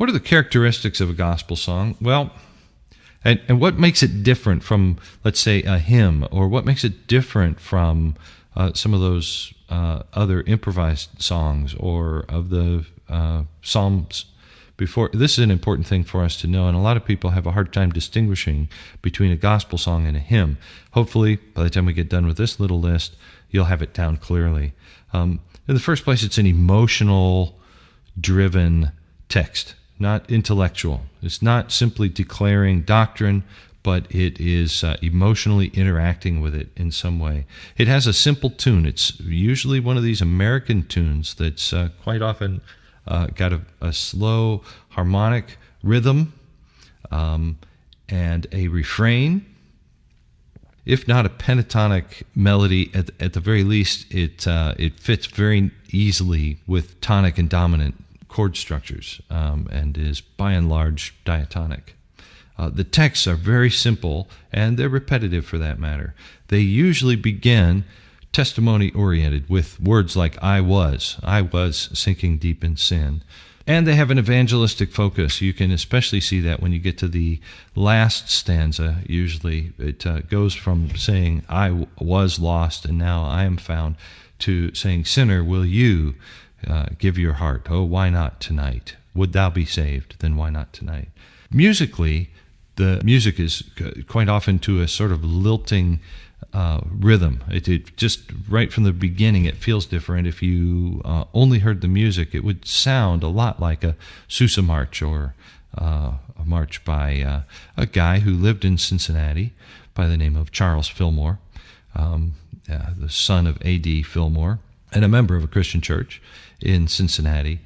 What are the characteristics of a gospel song? Well, and what makes it different from, let's say, a hymn, or what makes it different from some of those other improvised songs or of the psalms before? This is an important thing for us to know, and a lot of people have a hard time distinguishing between a gospel song and a hymn. Hopefully, by the time we get done with this little list, you'll have it down clearly. In the first place, it's an emotional-driven text, not intellectual. It's not simply declaring doctrine, but it is emotionally interacting with it in some way. It has a simple tune. It's usually one of these American tunes that's quite often got a slow harmonic rhythm and a refrain. If not a pentatonic melody, at the very least, it fits very easily with tonic and dominant chord structures and is by and large diatonic. The texts are very simple, and they're repetitive for that matter. They usually begin testimony-oriented with words like I was sinking deep in sin. And they have an evangelistic focus. You can especially see that when you get to the last stanza. Usually it goes from saying I was lost and now I am found to saying, sinner, will you give your heart? Oh, why not tonight? Would thou be saved? Then why not tonight? Musically, the music is quite often to a sort of lilting rhythm. It just right from the beginning, it feels different. If you only heard the music, it would sound a lot like a Sousa march or a march by a guy who lived in Cincinnati by the name of Charles Fillmore, the son of A.D. Fillmore, and a member of a Christian church in Cincinnati.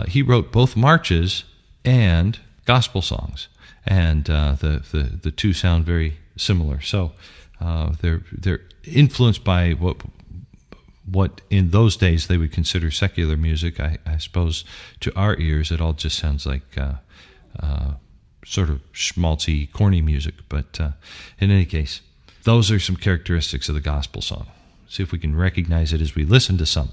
He wrote both marches and gospel songs, and the two sound very similar. So they're influenced by what in those days they would consider secular music. I suppose to our ears it all just sounds like sort of schmaltzy, corny music. But in any case, those are some characteristics of the gospel song. See if we can recognize it as we listen to some.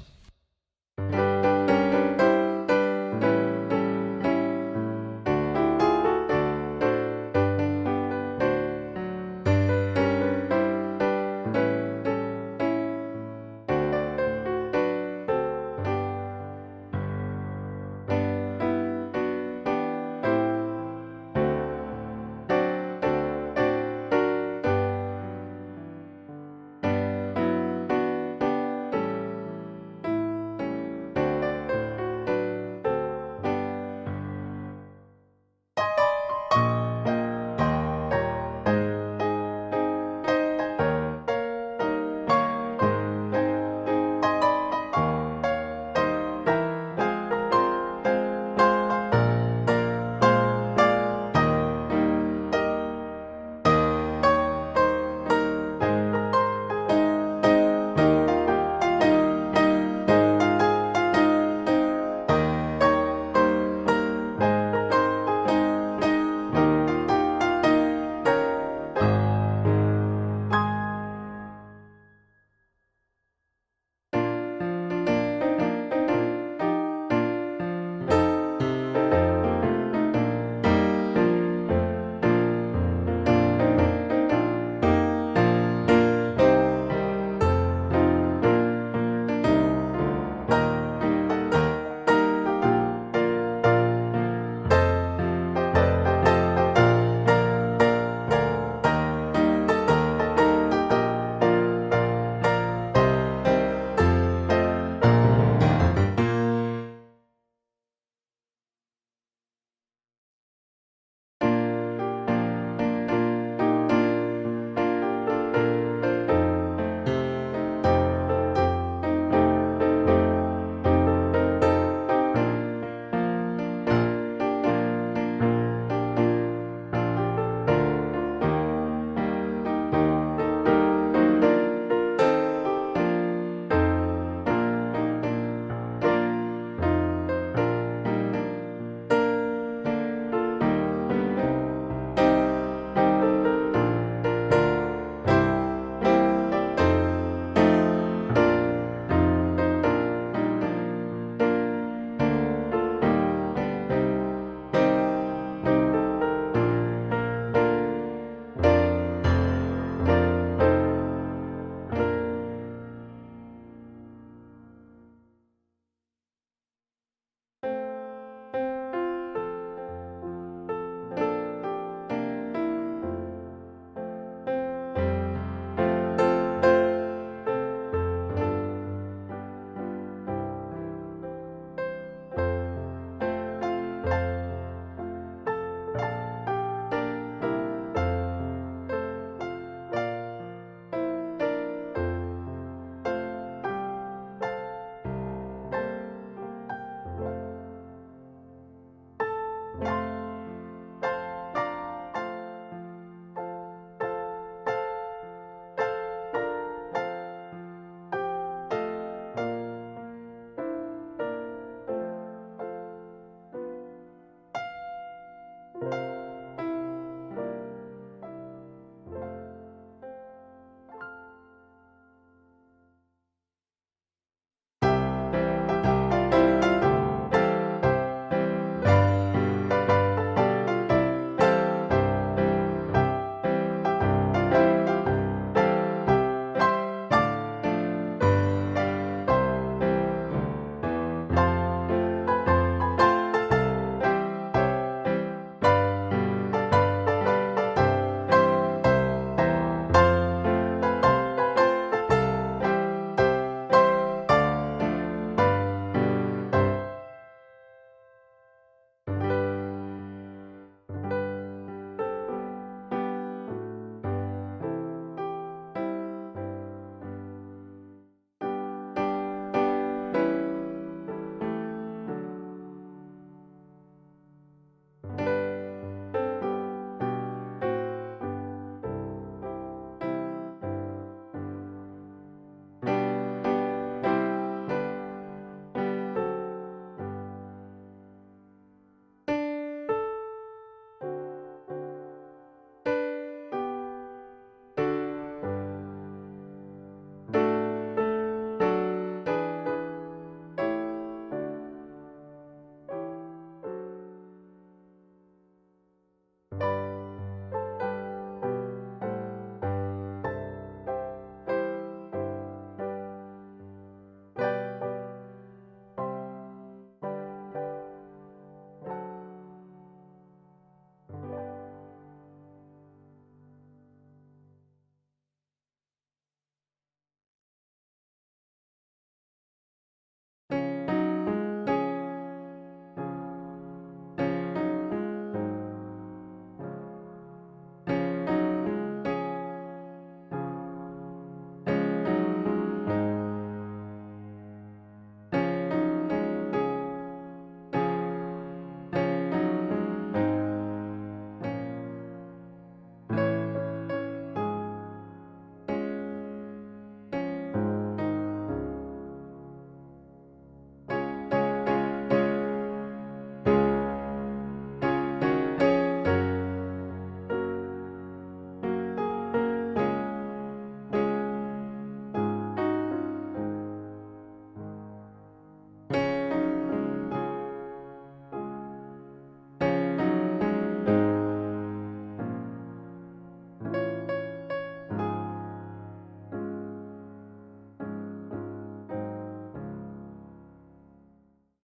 you.